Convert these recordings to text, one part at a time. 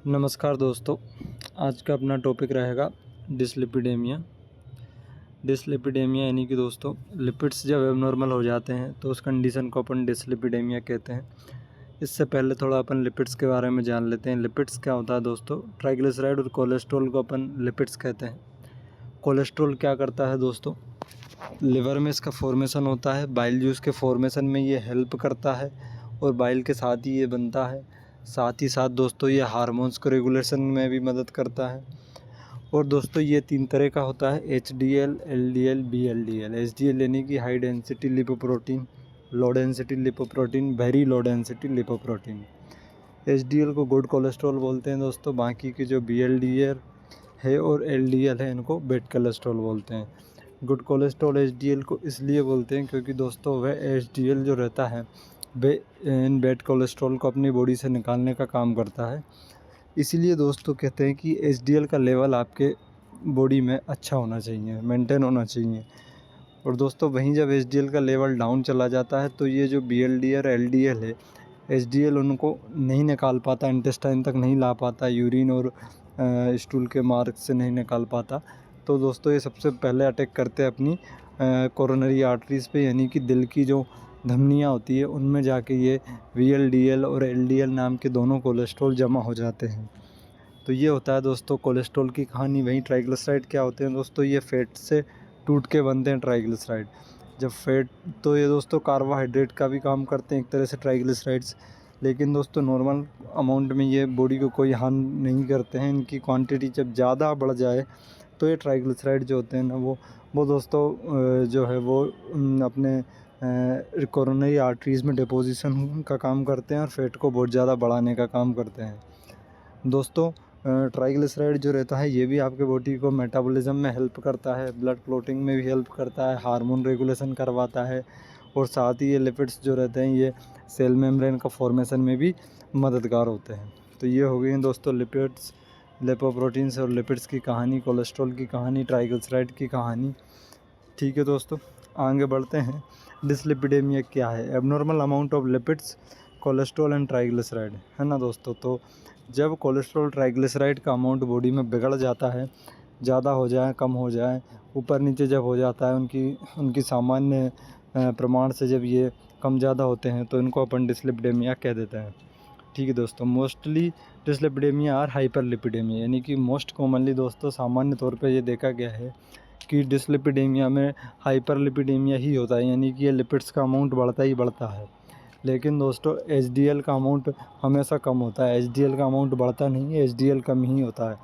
नमस्कार दोस्तों, आज का अपना टॉपिक रहेगा डिसलिपिडेमिया। डिसलिपिडेमिया यानी कि दोस्तों लिपिड्स जब एबनॉर्मल हो जाते हैं तो उस कंडीशन को अपन डिसलिपिडेमिया कहते हैं। इससे पहले थोड़ा अपन लिपिड्स के बारे में जान लेते हैं। लिपिड्स क्या होता है दोस्तों? ट्राइग्लिसराइड और कोलेस्ट्रॉल को अपन लिपिड्स कहते हैं। कोलेस्ट्रॉल क्या करता है दोस्तों? लिवर में इसका फॉर्मेशन होता है, बाइल जूस के फॉर्मेशन में ये हेल्प करता है और बाइल के साथ ही ये बनता है। साथ ही साथ दोस्तों ये हार्मोन्स को रेगुलेशन में भी मदद करता है। और दोस्तों ये 3 तरह का होता है, HDL, LDL, VLDL। HDL यानी कि high density lipoprotein, low density lipoprotein, very low density lipoprotein. HDL को गुड कोलेस्ट्रॉल बोलते हैं दोस्तों। बाकी के जो VLDL है और LDL है इनको बैड कोलेस्ट्रॉल बोलते हैं। गुड कोलेस्ट्रॉल HDL को इसलिए बोलते हैं क्योंकि दोस्तों वह HDL जो रहता है इन बैड कोलेस्ट्रॉल को अपनी बॉडी से निकालने का काम करता है। इसीलिए दोस्तों कहते हैं कि HDL का लेवल आपके बॉडी में अच्छा होना चाहिए, मेंटेन होना चाहिए। और दोस्तों वहीं जब HDL का लेवल डाउन चला जाता है तो ये जो VLD और LDL है, HDL उनको नहीं निकाल पाता, इंटेस्टाइन तक नहीं ला पाता, यूरिन और स्टूल के मार्ग से नहीं निकाल पाता। तो दोस्तों ये सबसे पहले अटैक करते हैं अपनी कोरोनरी आर्टरीज़ पे, यानी कि दिल की जो धमनियाँ होती है उनमें जाके ये VLDL और LDL नाम के दोनों कोलेस्ट्रॉल जमा हो जाते हैं। तो ये होता है दोस्तों कोलेस्ट्रॉल की कहानी। वहीं ट्राइग्लिसराइड क्या होते हैं दोस्तों? ये फैट से टूट के बनते हैं ट्राइग्लिसराइड। जब फैट तो ये दोस्तों कार्बोहाइड्रेट का भी काम करते हैं एक तरह से ट्राइग्लिसराइड्स, लेकिन दोस्तों नॉर्मल अमाउंट में ये बॉडी को कोई हानि नहीं करते हैं। इनकी क्वांटिटी जब ज़्यादा बढ़ जाए तो ये ट्राइग्लिसराइड जो होते हैं ना वो दोस्तों जो है वो अपने कोरोनरी आर्टरीज़ में डिपोजिशन का काम करते हैं और फैट को बहुत ज़्यादा बढ़ाने का काम करते हैं। दोस्तों ट्राइग्लिसराइड जो रहता है ये भी आपके बॉडी को मेटाबॉलिज्म में हेल्प करता है, ब्लड क्लॉटिंग में भी हेल्प करता है, हार्मोन रेगुलेशन करवाता है और साथ ही ये लिपिड्स जो रहते हैं ये सेल मेम्ब्रेन का फॉर्मेशन में भी मददगार होते हैं। तो ये हो गई हैं दोस्तों लिपिड्स, लिपोप्रोटीन्स और लिपिड्स की कहानी, कोलेस्ट्रॉल की कहानी, ट्राइग्लिसराइड की कहानी। ठीक है दोस्तों, आगे बढ़ते हैं। डिसलिपिडेमिया क्या है? Abnormal amount of lipids, cholesterol and triglyceride, है ना दोस्तों। तो जब कोलेस्ट्रॉल ट्राइग्लिसराइड का अमाउंट बॉडी में बिगड़ जाता है, ज़्यादा हो जाए, कम हो जाए, ऊपर नीचे जब हो जाता है, उनकी सामान्य प्रमाण से जब ये कम ज़्यादा होते हैं तो इनको अपन डिसलिपिडेमिया कह देते हैं। ठीक है दोस्तों, मोस्टली डिसलिपिडेमिया और हाइपरलिपिडेमिया, यानी कि मोस्ट कॉमनली दोस्तों सामान्य तौर पे ये देखा गया है कि डिसलिपिडेमिया में हाइपरलिपिडेमिया ही होता है, यानी कि ये लिपिड्स का अमाउंट बढ़ता ही बढ़ता है। लेकिन दोस्तों HDL का अमाउंट हमेशा कम होता है। HDL का अमाउंट बढ़ता नहीं है, HDL कम ही होता है।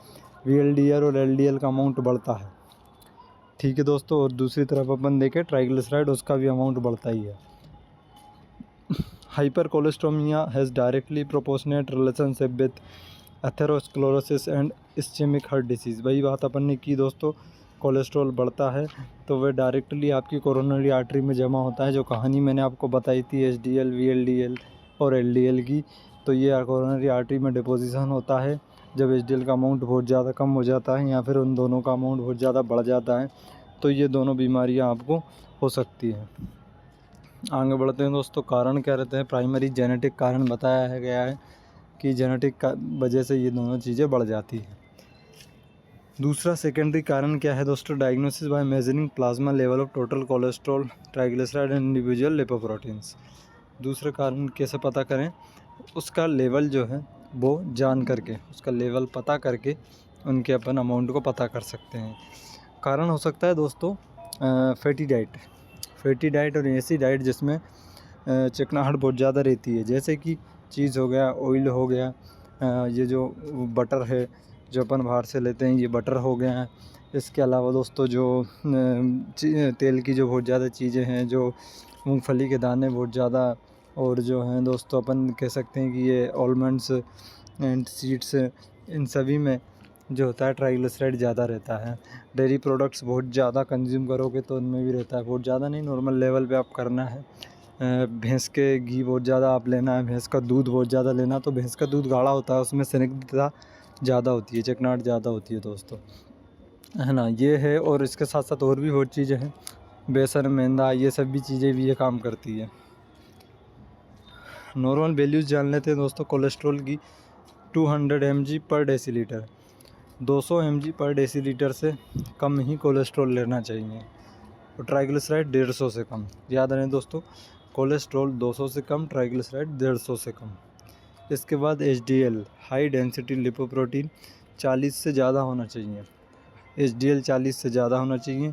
VLDL और LDL का अमाउंट बढ़ता है। ठीक है दोस्तों, और दूसरी तरफ अपन देखें ट्राइग्लिसराइड, उसका भी अमाउंट बढ़ता ही है। Hypercholesterolaemia has directly proportionate relationship with atherosclerosis and ischaemic heart disease. वही बात अपन ने की दोस्तों, कोलेस्ट्रॉल बढ़ता है तो वह डायरेक्टली आपकी कोरोनरी आर्टरी में जमा होता है। जो कहानी मैंने आपको बताई थी HDL, VLDL और LDL की, तो ये कोरोनरी आर्टरी में डिपोजिशन होता है जब HDL का अमाउंट बहुत ज़्यादा कम हो जाता है या फिर उन दोनों का अमाउंट बहुत ज़्यादा बढ़ जाता है, तो ये दोनों बीमारियाँ आपको हो सकती हैं। आगे बढ़ते हैं दोस्तों। कारण क्या रहते हैं? प्राइमरी जेनेटिक कारण बताया गया है कि जेनेटिक का वजह से ये दोनों चीज़ें बढ़ जाती हैं। दूसरा सेकेंडरी कारण क्या है दोस्तों? Diagnosis by measuring plasma level of total cholesterol, triglyceride and individual lipoproteins. दूसरा कारण कैसे पता करें? उसका लेवल जो है वो जान करके, उसका लेवल पता करके उनके अपन अमाउंट को पता कर सकते हैं। कारण हो सकता है दोस्तों फैटी डाइट और ऐसी डाइट जिसमें चिकनाहट बहुत ज़्यादा रहती है, जैसे कि चीज़ हो गया, ऑयल हो गया, ये जो बटर है जो अपन बाहर से लेते हैं ये बटर हो गया है। इसके अलावा दोस्तों जो तेल की जो बहुत ज़्यादा चीज़ें हैं, जो मूंगफली के दाने बहुत ज़्यादा, और जो हैं दोस्तों अपन कह सकते हैं कि ये आलमंड्स एंड सीड्स, इन सभी में जो होता है ट्राइग्लिसराइड ज़्यादा रहता है। डेयरी प्रोडक्ट्स बहुत ज़्यादा कंज्यूम करोगे तो उनमें भी रहता है, बहुत ज़्यादा नहीं, नॉर्मल लेवल पे आप करना है। भैंस के घी बहुत ज़्यादा आप लेना है, भैंस का दूध बहुत ज़्यादा लेना। तो भैंस का दूध गाढ़ा होता है, उसमें स्निग्धता ज़्यादा होती है, चिकनाहट ज़्यादा होती है दोस्तों, है ना। ये है, और इसके साथ साथ और भी बहुत चीज़ें हैं, बेसन, मैदा, ये सब भी चीज़ें भी ये काम करती है। नॉर्मल वैल्यूज़ जान लेते हैं दोस्तों कोलेस्ट्रॉल की। 200 mg पर डेसीलीटर। 200 mg पर डेसीलीटर से कम ही कोलेस्ट्रॉल लेना चाहिए और ट्राइग्लिसराइड 150 से कम। याद रहे दोस्तों, कोलेस्ट्रॉल 200 से कम, ट्राइग्लिसराइड 150 से कम। इसके बाद HDL हाई डेंसिटी लिपोप्रोटीन 40 से ज़्यादा होना चाहिए। HDL 40 से ज़्यादा होना चाहिए।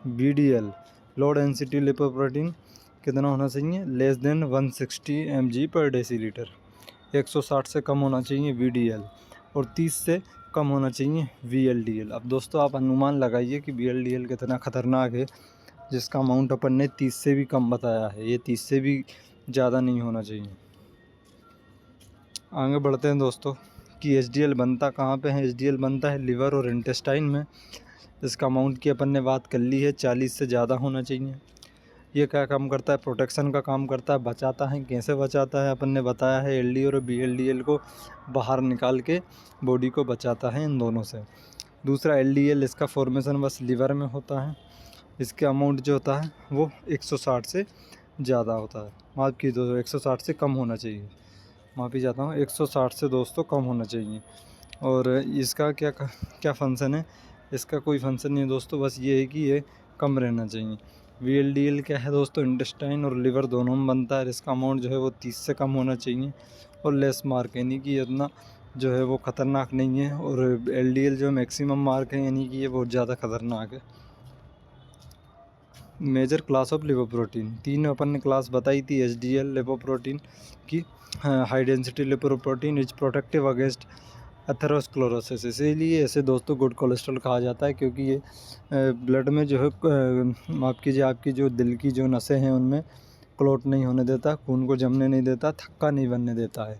BDL लो डेंसिटी लिपोप्रोटीन कितना होना चाहिए? लेस देन 160 mg पर डेसीलीटर। 160 से कम होना चाहिए VDL और 30 से कम होना चाहिए VLDL। अब दोस्तों आप अनुमान लगाइए कि VLDL कितना ख़तरनाक है, जिसका अमाउंट अपन ने 30 से भी कम बताया है। ये 30 से भी ज़्यादा नहीं होना चाहिए। आगे बढ़ते हैं दोस्तों कि HDL बनता कहाँ पे है। HDL बनता है लिवर और इंटेस्टाइन में। इसका अमाउंट की अपन ने बात कर ली है, 40 से ज़्यादा होना चाहिए। ये क्या काम करता है? प्रोटेक्शन का काम करता है, बचाता है। कैसे बचाता है? अपन ने बताया है LDL और VLDL को बाहर निकाल के बॉडी को बचाता है इन दोनों से। दूसरा LDL, इसका फॉर्मेशन बस लिवर में होता है। इसके अमाउंट जो होता है वो 160 से ज़्यादा होता है। माफ़ की दोस्तों, 160 से कम होना चाहिए। माफ़ी चाहता हूँ, 160 से दोस्तों कम होना चाहिए। और इसका क्या फंक्शन है? इसका कोई फंक्शन नहीं है दोस्तों, बस ये है कि ये कम रहना चाहिए। VLDL क्या है दोस्तों? इंटेस्टाइन और लिवर दोनों में बनता है। इसका अमाउंट जो है वो 30 से कम होना चाहिए और लेस मार्क, यानी कि इतना जो है वो ख़तरनाक नहीं है। और LDL जो मैक्सिमम मार्क है, यानी कि ये बहुत ज़्यादा ख़तरनाक है। मेजर क्लास ऑफ लिपोप्रोटीन, 3 अपन ने क्लास बताई थी HDL लिपोप्रोटीन की। High density lipoprotein is protective against atherosclerosis, इसीलिए ऐसे दोस्तों गुड कोलेस्ट्रॉल कहा जाता है, क्योंकि ये ब्लड में जो है माफ़ कीजिए आपकी जो दिल की जो नसें हैं उनमें क्लॉट नहीं होने देता, खून को जमने नहीं देता, थक्का नहीं बनने देता है,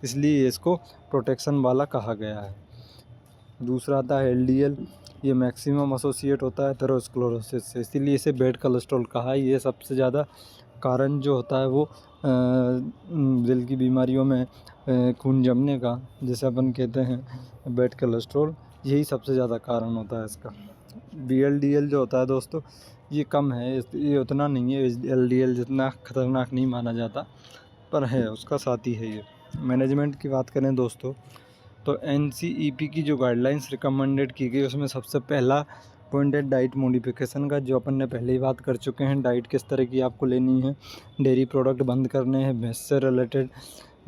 इसलिए इसको प्रोटेक्शन वाला कहा गया है। दूसरा आता है LDL, ये मैक्सिमम एसोसिएट होता है एथेरोस्क्लेरोसिस से, इसीलिए इसे बैड कोलेस्ट्रॉल कहा है। ये सबसे ज़्यादा कारण जो होता है वो दिल की बीमारियों में खून जमने का, जैसे अपन कहते हैं बैड कोलेस्ट्रॉल, यही सबसे ज़्यादा कारण होता है इसका। VLDL जो होता है दोस्तों ये कम है, ये उतना नहीं है LDL जितना ख़तरनाक नहीं माना जाता, पर है उसका साथी है ये। मैनेजमेंट की बात करें दोस्तों तो NCEP की जो गाइडलाइंस रिकमेंडेड की गई उसमें सबसे पहला पॉइंट है डाइट मॉडिफिकेशन का, जो अपन ने पहले ही बात कर चुके हैं। डाइट किस तरह की आपको लेनी है, डेयरी प्रोडक्ट बंद करने हैं, भैंस से रिलेटेड,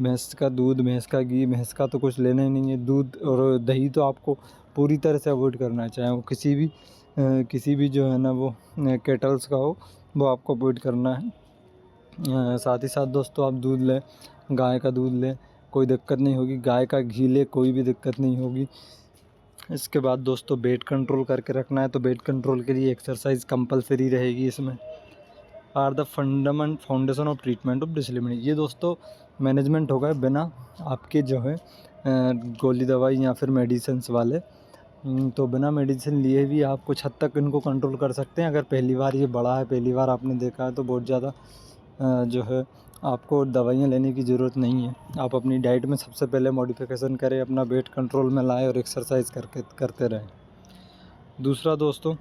भैंस का दूध, भैंस का घी, भैंस का तो कुछ लेना ही नहीं है। दूध और दही तो आपको पूरी तरह से अवॉइड करना है, चाहे वो किसी भी जो है ना वो कैटल्स का हो, वो आपको अवॉइड करना है। साथ ही साथ दोस्तों आप दूध लें, गाय का दूध लें, कोई दिक्कत नहीं होगी। गाय का घी ले, कोई भी दिक्कत नहीं होगी। इसके बाद दोस्तों वेट कंट्रोल करके रखना है, तो वेट कंट्रोल के लिए एक्सरसाइज कंपलसरी रहेगी। इसमें are the foundation of treatment of dyslipidemia, ये दोस्तों मैनेजमेंट होगा बिना आपके जो है गोली दवाई या फिर मेडिसिन्स वाले। तो बिना मेडिसिन लिए भी आप कुछ हद तक इनको कंट्रोल कर सकते हैं। अगर पहली बार ये बढ़ा है, पहली बार आपने देखा है, तो बहुत ज़्यादा जो है आपको दवाइयाँ लेने की ज़रूरत नहीं है। आप अपनी डाइट में सबसे पहले मॉडिफिकेशन करें, अपना वेट कंट्रोल में लाएं और एक्सरसाइज करते रहें। दूसरा दोस्तों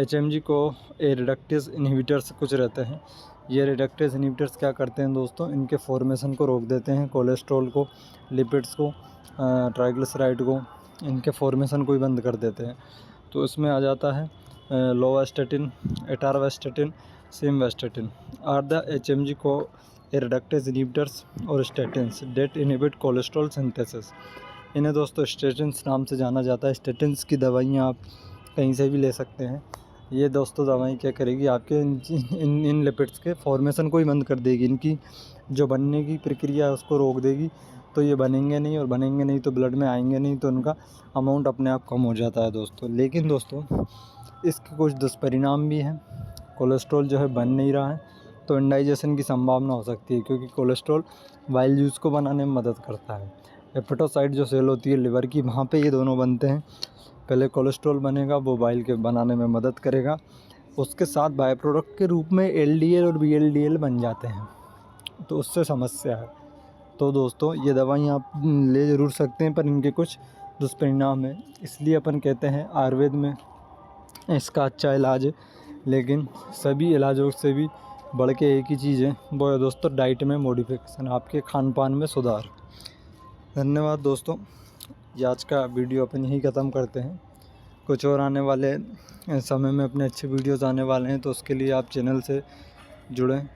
HMG को रिडक्टेज इनहिबिटर्स कुछ रहते हैं। ये रिडक्टेज इनहिबिटर्स क्या करते हैं दोस्तों? इनके फॉर्मेशन को रोक देते हैं, कोलेस्ट्रॉल को, लिपिड्स को, ट्राइग्लिसराइड को, इनके फॉर्मेशन को ही बंद कर देते हैं। तो इसमें आ जाता है lovastatin, atorvastatin, simvastatin are the HMG CoA reductase inhibitors और statins that inhibit cholesterol synthesis. इन्हें दोस्तों स्टेटिन्स नाम से जाना जाता है। स्टेटिन्स की दवाइयाँ आप कहीं से भी ले सकते हैं। ये दोस्तों दवाई क्या करेगी? आपके इन लिपिड्स के फॉर्मेशन को ही बंद कर देगी, इनकी जो बनने की प्रक्रिया है उसको रोक देगी। तो ये बनेंगे नहीं, और बनेंगे नहीं तो ब्लड में आएंगे नहीं, तो उनका अमाउंट अपने आप कम हो जाता है दोस्तों। लेकिन दोस्तों इसके कुछ दुष्परिणाम भी हैं। कोलेस्ट्रॉल जो है बन नहीं रहा है, तो इंडाइजेशन की संभावना हो सकती है, क्योंकि कोलेस्ट्रॉल बाइल जूस को बनाने में मदद करता है। हेपेटोसाइट जो सेल होती है लिवर की, वहाँ पे ये दोनों बनते हैं। पहले कोलेस्ट्रॉल बनेगा, वो बाइल के बनाने में मदद करेगा। उसके साथ बाय प्रोडक्ट के रूप में LDL और VLDL बन जाते हैं, तो उससे समस्या है। तो दोस्तों ये दवाई आप ले ज़रूर सकते हैं, पर इनके कुछ दुष्परिणाम हैं। इसलिए अपन कहते हैं आयुर्वेद में इसका अच्छा इलाज है। लेकिन सभी इलाजों से भी बढ़ के एक ही चीज़ है, वो है दोस्तों डाइट में मॉडिफिकेशन, आपके खान पान में सुधार। धन्यवाद दोस्तों। ये आज का वीडियो अपन यहीं ख़त्म करते हैं। कुछ और आने वाले समय में अपने अच्छे वीडियोज़ आने वाले हैं, तो उसके लिए आप चैनल से जुड़ें।